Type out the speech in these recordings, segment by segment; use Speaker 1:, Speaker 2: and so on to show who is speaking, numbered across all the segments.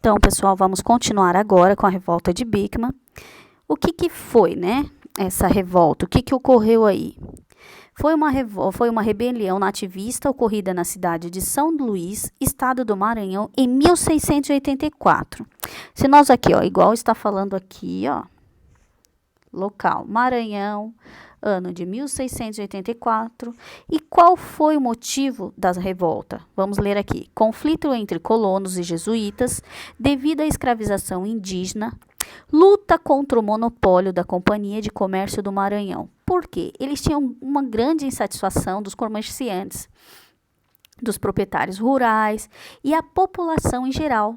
Speaker 1: Então, pessoal, vamos continuar agora com a revolta de Beekman. O que foi, né, essa revolta? O que ocorreu aí? Foi uma rebelião nativista ocorrida na cidade de São Luís, estado do Maranhão, em 1684. Se nós aqui, ó, igual está falando aqui, ó, local, Maranhão, ano de 1684. E qual foi o motivo da revolta? Vamos ler aqui. Conflito entre colonos e jesuítas devido à escravização indígena. Luta contra o monopólio da Companhia de Comércio do Maranhão. Por quê? Eles tinham uma grande insatisfação dos comerciantes, dos proprietários rurais e a população em geral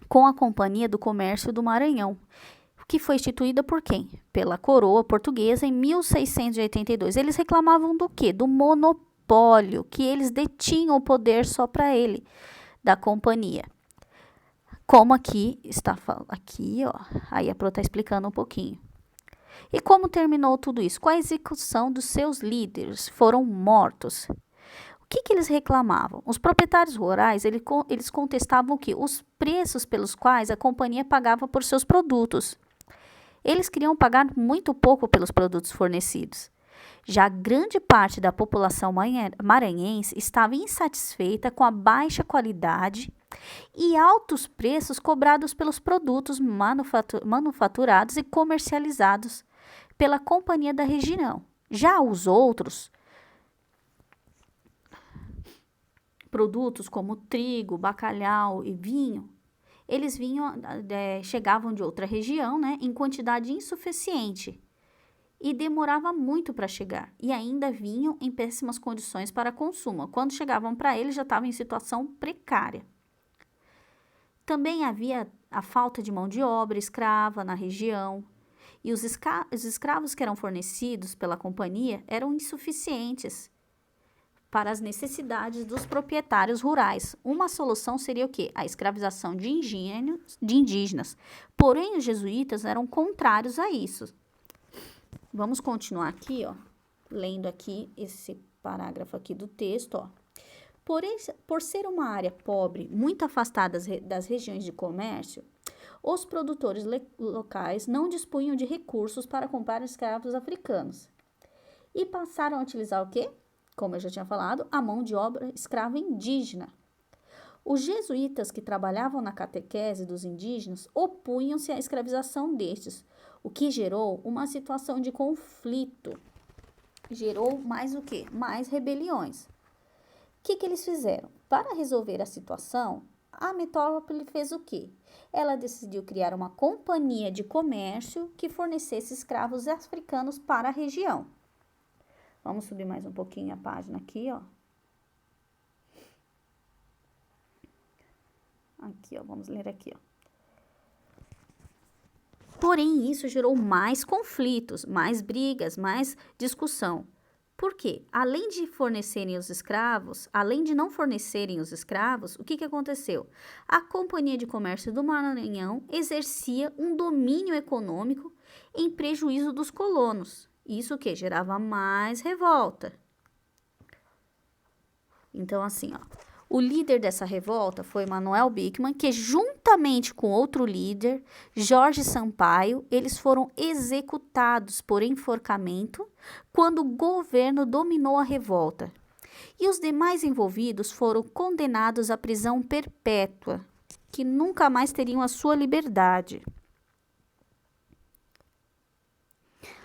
Speaker 1: com a Companhia do Comércio do Maranhão, que foi instituída por quem? Pela coroa portuguesa em 1682. Eles reclamavam do quê? Do monopólio, que eles detinham o poder só para ele, da companhia. Como aqui está falando, aqui, ó, aí a Pro está explicando um pouquinho. E como terminou tudo isso? Com a execução dos seus líderes, foram mortos. O que eles reclamavam? Os proprietários rurais, eles contestavam o quê? Os preços pelos quais a companhia pagava por seus produtos. Eles queriam pagar muito pouco pelos produtos fornecidos. Já grande parte da população maranhense estava insatisfeita com a baixa qualidade e altos preços cobrados pelos produtos manufaturados e comercializados pela companhia da região. Já os outros produtos como trigo, bacalhau e vinho, eles chegavam de outra região, né, em quantidade insuficiente e demorava muito para chegar e ainda vinham em péssimas condições para consumo. Quando chegavam para eles já estavam em situação precária. Também havia a falta de mão de obra escrava na região e os escravos que eram fornecidos pela companhia eram insuficientes para as necessidades dos proprietários rurais. Uma solução seria o quê? A escravização de indígenas. Porém, os jesuítas eram contrários a isso. Vamos continuar aqui, ó, lendo aqui esse parágrafo aqui do texto, ó. Por ser uma área pobre, muito afastada das regiões de comércio, os produtores locais não dispunham de recursos para comprar escravos africanos e passaram a utilizar o quê? Como eu já tinha falado, a mão de obra escrava indígena. Os jesuítas que trabalhavam na catequese dos indígenas opunham-se à escravização destes, o que gerou uma situação de conflito. Gerou mais o quê? Mais rebeliões. O que eles fizeram? Para resolver a situação, a metrópole fez o quê? Ela decidiu criar uma companhia de comércio que fornecesse escravos africanos para a região. Vamos subir mais um pouquinho a página aqui, ó. Aqui, ó, vamos ler aqui, ó. Porém, isso gerou mais conflitos, mais brigas, mais discussão. Por quê? Além de não fornecerem os escravos, o que aconteceu? A Companhia de Comércio do Maranhão exercia um domínio econômico em prejuízo dos colonos. Isso que gerava mais revolta. Então, assim, ó, o líder dessa revolta foi Manuel Beekman, que juntamente com outro líder, Jorge Sampaio, eles foram executados por enforcamento quando o governo dominou a revolta. E os demais envolvidos foram condenados à prisão perpétua, que nunca mais teriam a sua liberdade.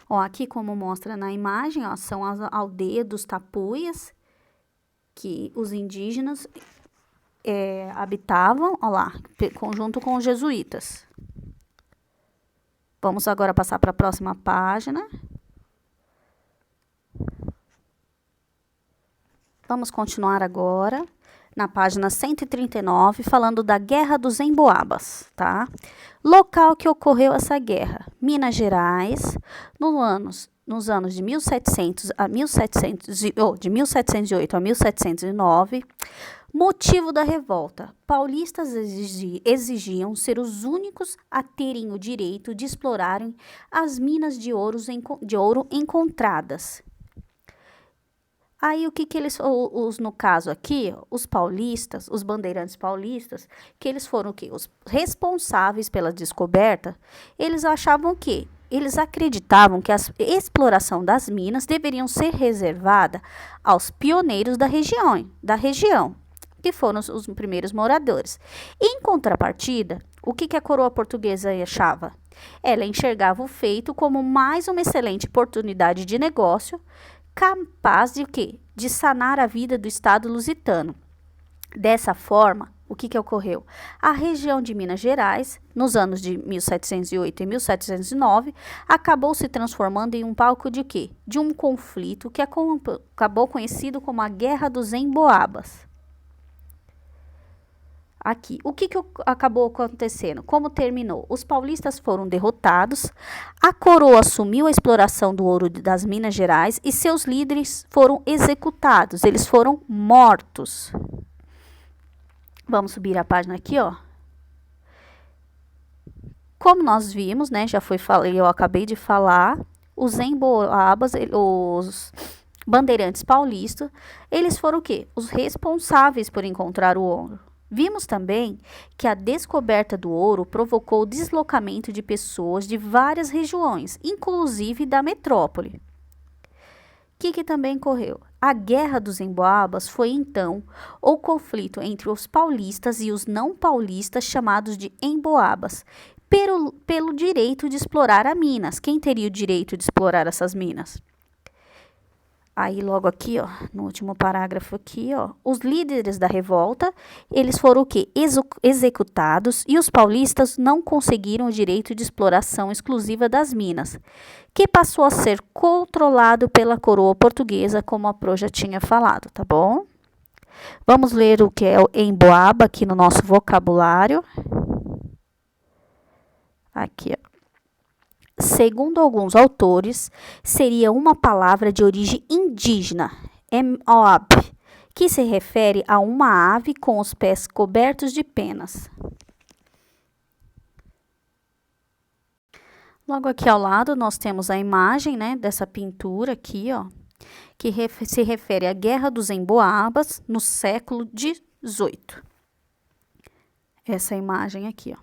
Speaker 1: Ó, aqui como mostra na imagem, ó, são as aldeias dos tapuias, que os indígenas habitavam, ó lá, junto com os jesuítas. Vamos agora passar para a próxima página. Vamos continuar agora na página 139, falando da Guerra dos Emboabas, tá? Local que ocorreu essa guerra, Minas Gerais, nos anos de 1708 a 1709. Motivo da revolta: paulistas exigiam ser os únicos a terem o direito de explorarem as minas de ouro encontradas. Aí, o que que eles, no caso aqui, os paulistas, os bandeirantes paulistas, que eles foram o quê? Os responsáveis pela descoberta, eles achavam que, eles acreditavam que a exploração das minas deveriam ser reservada aos pioneiros da região, que foram os primeiros moradores. Em contrapartida, o que que a coroa portuguesa achava? Ela enxergava o feito como mais uma excelente oportunidade de negócio, capaz de quê? De sanar a vida do Estado lusitano. Dessa forma, o que que ocorreu? A região de Minas Gerais, nos anos de 1708 e 1709, acabou se transformando em um palco de quê? De um conflito que acabou conhecido como a Guerra dos Emboabas. Aqui, o que que acabou acontecendo? Como terminou? Os paulistas foram derrotados, a coroa assumiu a exploração do ouro das Minas Gerais e seus líderes foram executados, eles foram mortos. Vamos subir a página aqui, ó. Como nós vimos, né, eu acabei de falar, os emboabas, os bandeirantes paulistas, eles foram o quê? Os responsáveis por encontrar o ouro. Vimos também que a descoberta do ouro provocou o deslocamento de pessoas de várias regiões, inclusive da metrópole. O que também ocorreu? A Guerra dos Emboabas foi, então, o conflito entre os paulistas e os não paulistas, chamados de emboabas, pelo direito de explorar as minas. Quem teria o direito de explorar essas minas? Aí, logo aqui, ó, no último parágrafo aqui, ó, os líderes da revolta, eles foram o quê? Executados, e os paulistas não conseguiram o direito de exploração exclusiva das minas, que passou a ser controlado pela coroa portuguesa, como a Pro já tinha falado, tá bom? Vamos ler o que é o emboaba aqui no nosso vocabulário. Aqui, ó. Segundo alguns autores, seria uma palavra de origem indígena, Moab, que se refere a uma ave com os pés cobertos de penas. Logo aqui ao lado, nós temos a imagem, né, dessa pintura aqui, ó, que se refere à Guerra dos Emboabas no século XVIII. Essa imagem aqui, ó.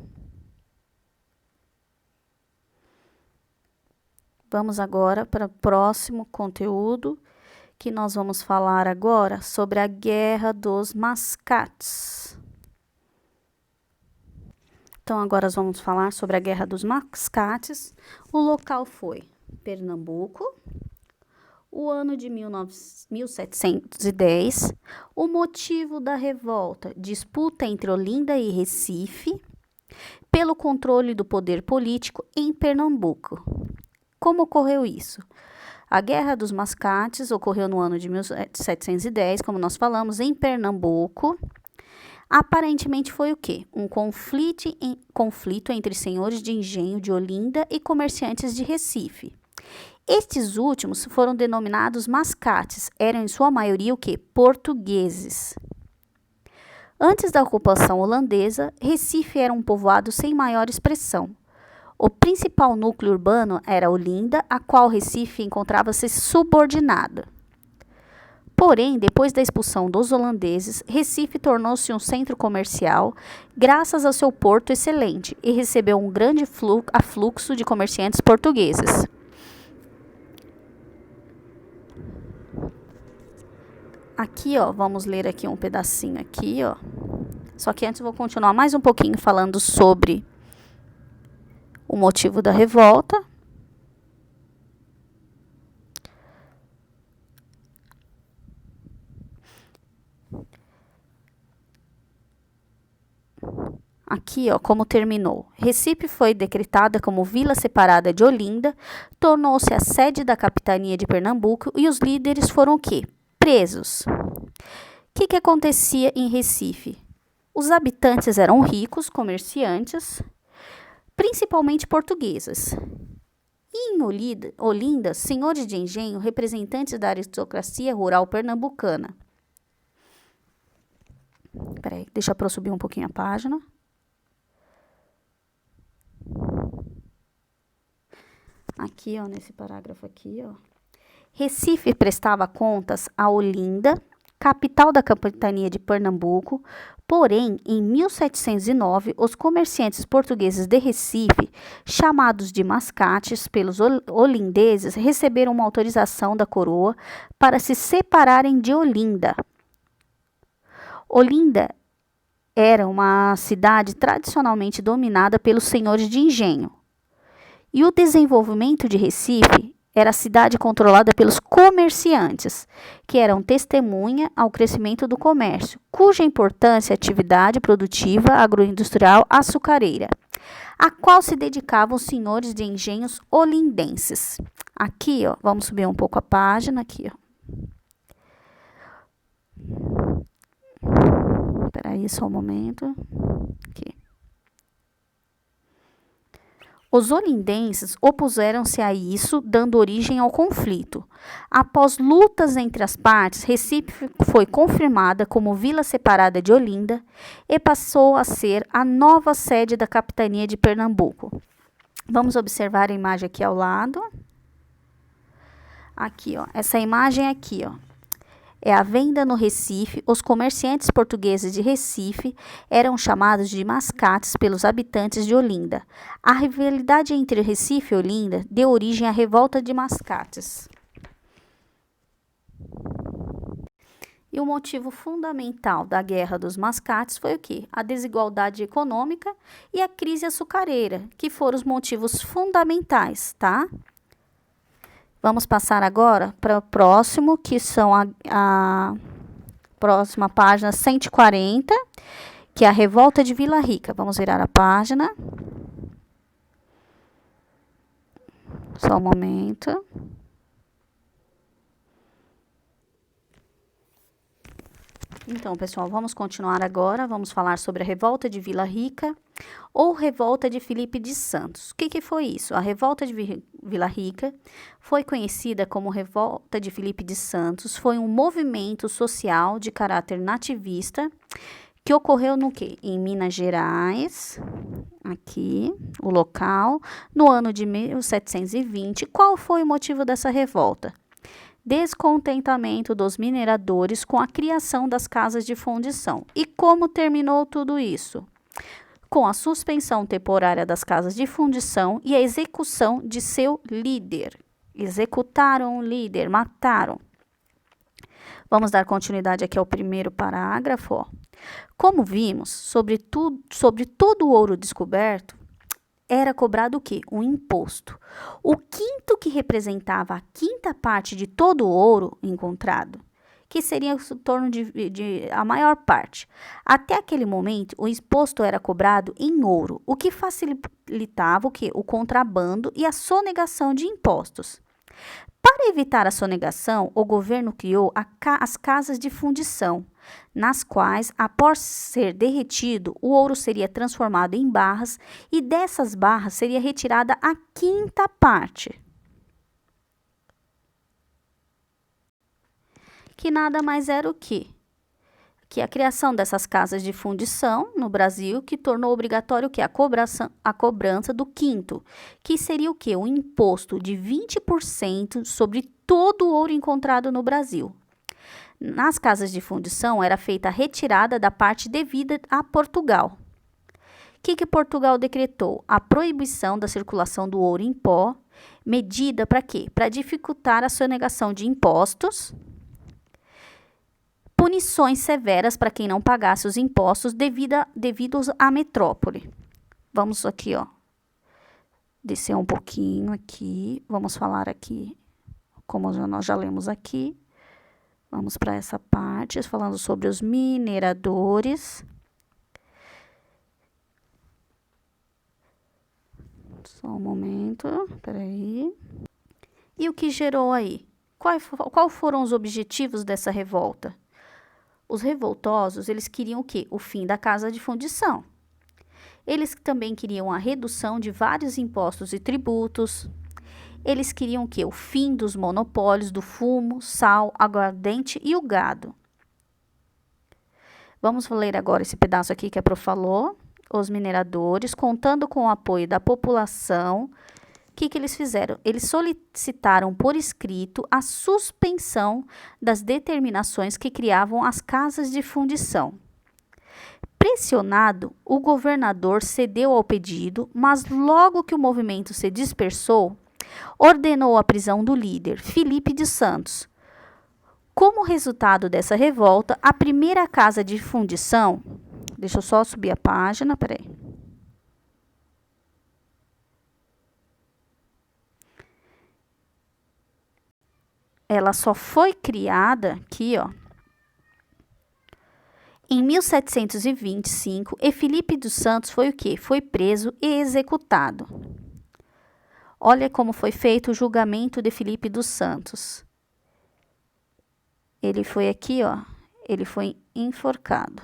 Speaker 1: Vamos agora para o próximo conteúdo, que nós vamos falar agora sobre a Guerra dos Mascates. Então, agora nós vamos falar sobre a Guerra dos Mascates. O local foi Pernambuco, o ano de 1710, o motivo da revolta, disputa entre Olinda e Recife, pelo controle do poder político em Pernambuco. Como ocorreu isso? A Guerra dos Mascates ocorreu no ano de 1710, como nós falamos, em Pernambuco. Aparentemente foi o quê? Um conflito entre senhores de engenho de Olinda e comerciantes de Recife. Estes últimos foram denominados mascates, eram em sua maioria o quê? Portugueses. Antes da ocupação holandesa, Recife era um povoado sem maior expressão. O principal núcleo urbano era Olinda, a qual Recife encontrava-se subordinada. Porém, depois da expulsão dos holandeses, Recife tornou-se um centro comercial, graças ao seu porto excelente, e recebeu um grande afluxo de comerciantes portugueses. Aqui, ó, vamos ler aqui um pedacinho aqui, ó. Só que antes eu vou continuar mais um pouquinho falando sobre o motivo da revolta. Aqui, ó, como terminou. Recife foi decretada como vila separada de Olinda, tornou-se a sede da capitania de Pernambuco e os líderes foram o quê? Presos. O que acontecia em Recife? Os habitantes eram ricos, comerciantes, principalmente portugueses. E em Olinda, senhores de engenho, representantes da aristocracia rural pernambucana. Peraí, deixa eu subir um pouquinho a página. Aqui, ó, nesse parágrafo aqui, ó. Recife prestava contas a Olinda, capital da capitania de Pernambuco, porém, em 1709, os comerciantes portugueses de Recife, chamados de mascates pelos olindeses, receberam uma autorização da coroa para se separarem de Olinda. Olinda era uma cidade tradicionalmente dominada pelos senhores de engenho. E o desenvolvimento de Recife era a cidade controlada pelos comerciantes, que eram testemunha ao crescimento do comércio, cuja importância é a atividade produtiva agroindustrial açucareira, a qual se dedicavam os senhores de engenhos olindenses. Aqui, ó, vamos subir um pouco a página, aqui, ó. Espera aí, só um momento. Aqui. Os olindenses opuseram-se a isso, dando origem ao conflito. Após lutas entre as partes, Recife foi confirmada como vila separada de Olinda e passou a ser a nova sede da capitania de Pernambuco. Vamos observar a imagem aqui ao lado. Aqui, ó, essa imagem aqui, ó. É a venda no Recife. Os comerciantes portugueses de Recife eram chamados de mascates pelos habitantes de Olinda. A rivalidade entre Recife e Olinda deu origem à revolta de mascates. E o motivo fundamental da Guerra dos Mascates foi o quê? A desigualdade econômica e a crise açucareira, que foram os motivos fundamentais, tá? Vamos passar agora para o próximo, que são a próxima página 140, que é a Revolta de Vila Rica. Vamos virar a página. Só um momento. Então, pessoal, vamos continuar agora. Vamos falar sobre a Revolta de Vila Rica ou Revolta de Filipe de Santos. O que foi isso? A Revolta de Vila Rica foi conhecida como Revolta de Filipe de Santos. Foi um movimento social de caráter nativista que ocorreu no quê? Em Minas Gerais, aqui, o local, no ano de 1720. Qual foi o motivo dessa revolta? Descontentamento dos mineradores com a criação das casas de fundição. E como terminou tudo isso? Com a suspensão temporária das casas de fundição e a execução de seu líder. Executaram o líder, mataram. Vamos dar continuidade aqui ao primeiro parágrafo. Ó. Como vimos, sobre todo o ouro descoberto, era cobrado o quê? Um imposto. O quinto, que representava a quinta parte de todo o ouro encontrado, que seria em torno de a maior parte. Até aquele momento, o imposto era cobrado em ouro, o que facilitava o quê? O contrabando e a sonegação de impostos. Para evitar a sonegação, o governo criou as casas de fundição, nas quais, após ser derretido, o ouro seria transformado em barras e dessas barras seria retirada a quinta parte, que nada mais era o quê? Que a criação dessas casas de fundição no Brasil, que tornou obrigatório o quê? A cobrança do quinto, que seria o quê? Um imposto de 20% sobre todo o ouro encontrado no Brasil. Nas casas de fundição era feita a retirada da parte devida a Portugal. O que Portugal decretou? A proibição da circulação do ouro em pó, medida para quê? Para dificultar a sonegação de impostos, punições severas para quem não pagasse os impostos devidos à metrópole. Vamos aqui, ó, descer um pouquinho aqui, vamos falar aqui, como nós já lemos aqui. Vamos para essa parte, falando sobre os mineradores. Só um momento, peraí. E o que gerou aí? Qual foram os objetivos dessa revolta? Os revoltosos, eles queriam o quê? O fim da casa de fundição. Eles também queriam a redução de vários impostos e tributos. Eles queriam o quê? O fim dos monopólios do fumo, sal, aguardente e o gado. Vamos ler agora esse pedaço aqui que a Prof falou. Os mineradores, contando com o apoio da população, que eles fizeram? Eles solicitaram por escrito a suspensão das determinações que criavam as casas de fundição. Pressionado, o governador cedeu ao pedido, mas logo que o movimento se dispersou, ordenou a prisão do líder, Filipe de Santos. Como resultado dessa revolta, a primeira casa de fundição, deixa eu só subir a página, peraí. Ela só foi criada aqui, ó, em 1725, e Filipe dos Santos foi o quê? Foi preso e executado. Olha como foi feito o julgamento de Filipe dos Santos. Ele foi aqui, ó, ele foi enforcado.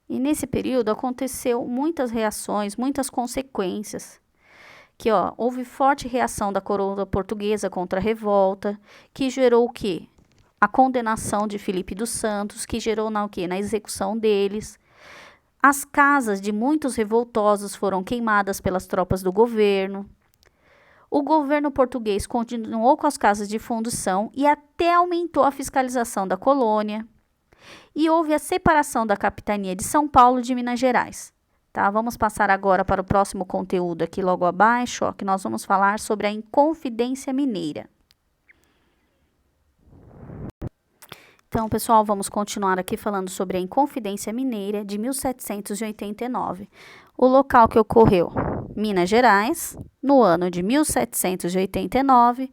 Speaker 1: E nesse período aconteceu muitas reações, muitas consequências. Que, ó, houve forte reação da coroa portuguesa contra a revolta, que gerou o quê? A condenação de Filipe dos Santos, que gerou o quê? Na execução deles. As casas de muitos revoltosos foram queimadas pelas tropas do governo. O governo português continuou com as casas de fundição e até aumentou a fiscalização da colônia. E houve a separação da capitania de São Paulo de Minas Gerais. Tá, vamos passar agora para o próximo conteúdo aqui logo abaixo, ó, que nós vamos falar sobre a Inconfidência Mineira. Então, pessoal, vamos continuar aqui falando sobre a Inconfidência Mineira de 1789. O local que ocorreu, Minas Gerais, no ano de 1789.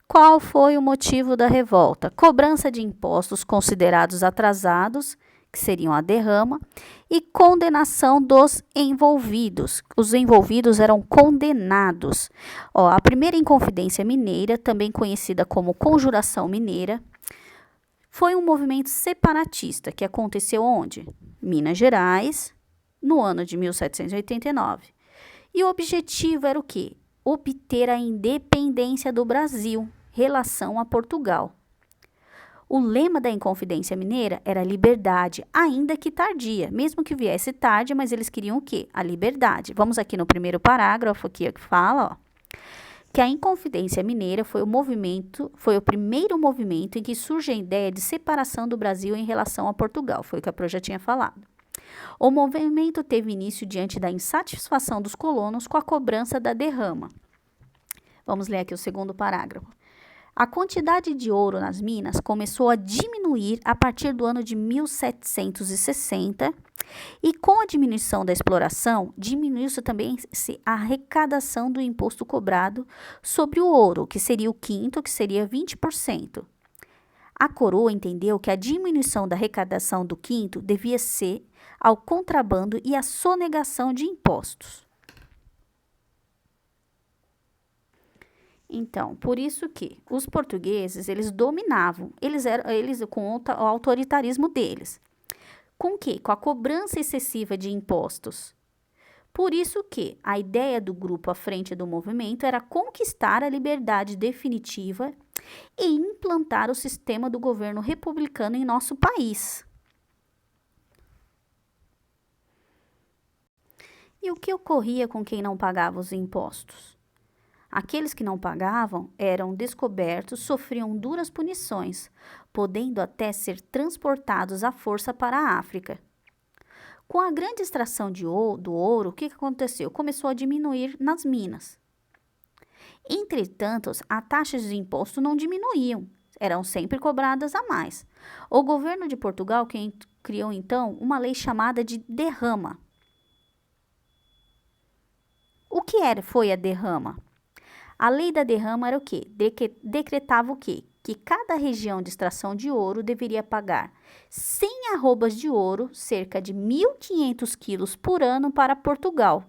Speaker 1: Qual foi o motivo da revolta? Cobrança de impostos considerados atrasados, que seriam a derrama, e condenação dos envolvidos. Os envolvidos eram condenados. Ó, a primeira Inconfidência Mineira, também conhecida como Conjuração Mineira, foi um movimento separatista que aconteceu onde? Minas Gerais, no ano de 1789. E o objetivo era o quê? Obter a independência do Brasil, relação a Portugal. O lema da Inconfidência Mineira era liberdade, ainda que tardia, mesmo que viesse tarde, mas eles queriam o quê? A liberdade. Vamos aqui no primeiro parágrafo aqui que fala, ó, que a Inconfidência Mineira foi o primeiro movimento em que surge a ideia de separação do Brasil em relação a Portugal, foi o que a Pro já tinha falado. O movimento teve início diante da insatisfação dos colonos com a cobrança da derrama. Vamos ler aqui o segundo parágrafo. A quantidade de ouro nas minas começou a diminuir a partir do ano de 1760 e com a diminuição da exploração, diminuiu-se também a arrecadação do imposto cobrado sobre o ouro, que seria o quinto, que seria 20%. A coroa entendeu que a diminuição da arrecadação do quinto devia ser ao contrabando e à sonegação de impostos. Então, por isso que os portugueses, eles dominavam, eles com o autoritarismo deles. Com o quê? Com a cobrança excessiva de impostos. Por isso que a ideia do grupo à frente do movimento era conquistar a liberdade definitiva e implantar o sistema do governo republicano em nosso país. E o que ocorria com quem não pagava os impostos? Aqueles que não pagavam eram descobertos, sofriam duras punições, podendo até ser transportados à força para a África. Com a grande extração do ouro, o que aconteceu? Começou a diminuir nas minas. Entretanto, as taxas de imposto não diminuíam, eram sempre cobradas a mais. O governo de Portugal criou então uma lei chamada de derrama. O que foi a derrama? A lei da derrama era o quê? Decretava o quê? Que cada região de extração de ouro deveria pagar 100 arrobas de ouro, cerca de 1.500 quilos por ano, para Portugal.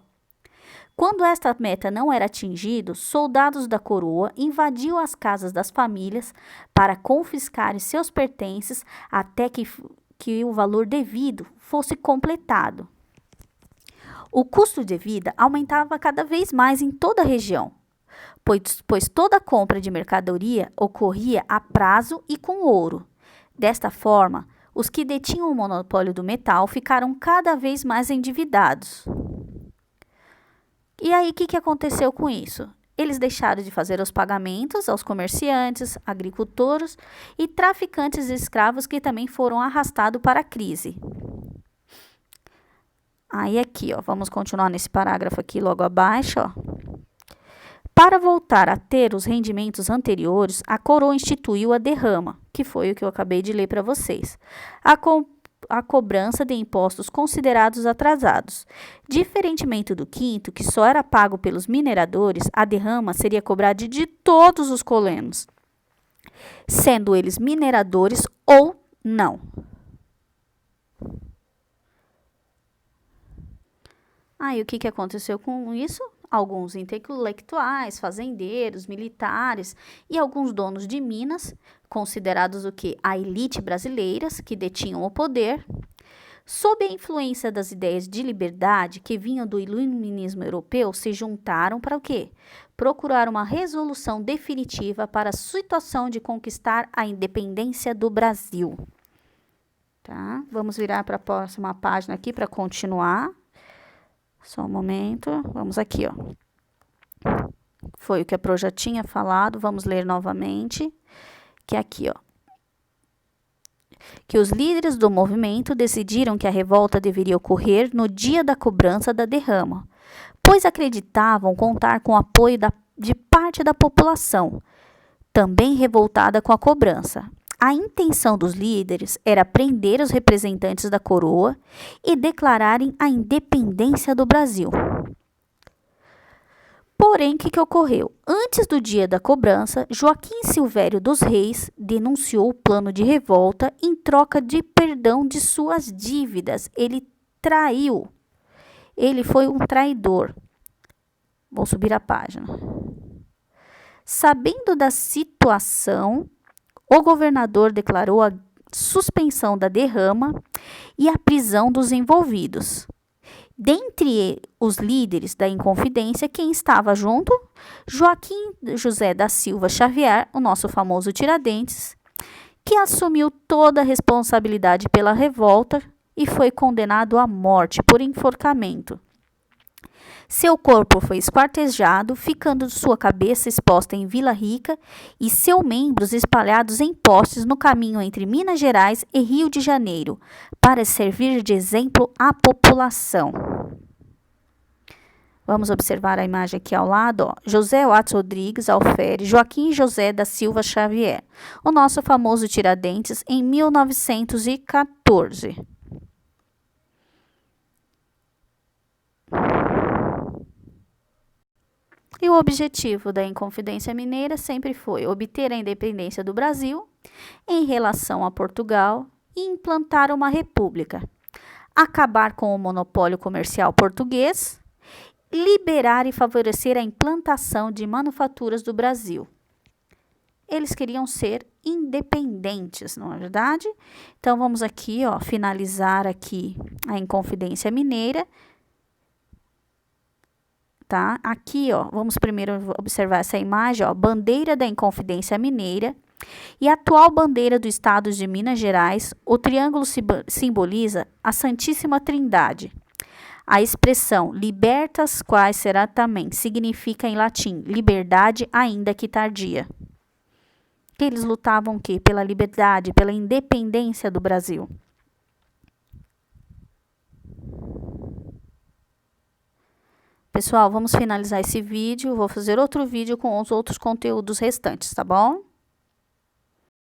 Speaker 1: Quando esta meta não era atingida, soldados da coroa invadiam as casas das famílias para confiscar seus pertences até que o valor devido fosse completado. O custo de vida aumentava cada vez mais em toda a região, pois toda compra de mercadoria ocorria a prazo e com ouro. Desta forma, Os que detinham o monopólio do metal ficaram cada vez mais endividados. E aí, o que aconteceu com isso? Eles deixaram de fazer os pagamentos aos comerciantes, agricultores e traficantes de escravos que também foram arrastados para a crise. Aí aqui, ó, vamos continuar nesse parágrafo aqui logo abaixo, ó. Para voltar a ter os rendimentos anteriores, a coroa instituiu a derrama, que foi o que eu acabei de ler para vocês. A cobrança de impostos considerados atrasados. Diferentemente do quinto, que só era pago pelos mineradores, a derrama seria cobrada de todos os colonos, sendo eles mineradores ou não. Aí, o que aconteceu com isso? Alguns intelectuais, fazendeiros, militares e alguns donos de minas, considerados o quê? A elite brasileiras, que detinham o poder, sob a influência das ideias de liberdade que vinham do iluminismo europeu, se juntaram para o quê? Procurar uma resolução definitiva para a situação de conquistar a independência do Brasil. Tá? Vamos virar para a próxima página aqui para continuar. Só um momento, vamos aqui, ó. Foi o que a Pro já tinha falado, vamos ler novamente, que é aqui, ó. Que os líderes do movimento decidiram que a revolta deveria ocorrer no dia da cobrança da derrama, pois acreditavam contar com o apoio de parte da população, também revoltada com a cobrança. A intenção dos líderes era prender os representantes da coroa e declararem a independência do Brasil. Porém, o que ocorreu? Antes do dia da cobrança, Joaquim Silvério dos Reis denunciou o plano de revolta em troca de perdão de suas dívidas. Ele traiu. Ele foi um traidor. Vou subir a página. Sabendo da situação, o governador declarou a suspensão da derrama e a prisão dos envolvidos. Dentre os líderes da Inconfidência, quem estava junto? Joaquim José da Silva Xavier, o nosso famoso Tiradentes, que assumiu toda a responsabilidade pela revolta e foi condenado à morte por enforcamento. Seu corpo foi esquartejado, ficando sua cabeça exposta em Vila Rica e seus membros espalhados em postes no caminho entre Minas Gerais e Rio de Janeiro, para servir de exemplo à população. Vamos observar a imagem aqui ao lado, ó. José Watts Rodrigues Alfere, Joaquim José da Silva Xavier, o nosso famoso Tiradentes, em 1914. E o objetivo da Inconfidência Mineira sempre foi obter a independência do Brasil em relação a Portugal e implantar uma república, acabar com o monopólio comercial português, liberar e favorecer a implantação de manufaturas do Brasil. Eles queriam ser independentes, não é verdade? Então, vamos aqui, ó, finalizar aqui a Inconfidência Mineira. Tá? Aqui, ó, vamos primeiro observar essa imagem, ó, bandeira da Inconfidência Mineira e a atual bandeira do estado de Minas Gerais. O triângulo simboliza a Santíssima Trindade. A expressão libertas quaes será também significa em latim liberdade ainda que tardia. Que eles lutavam o quê? Pela liberdade, pela independência do Brasil. Pessoal, vamos finalizar esse vídeo. Vou fazer outro vídeo com os outros conteúdos restantes, tá bom?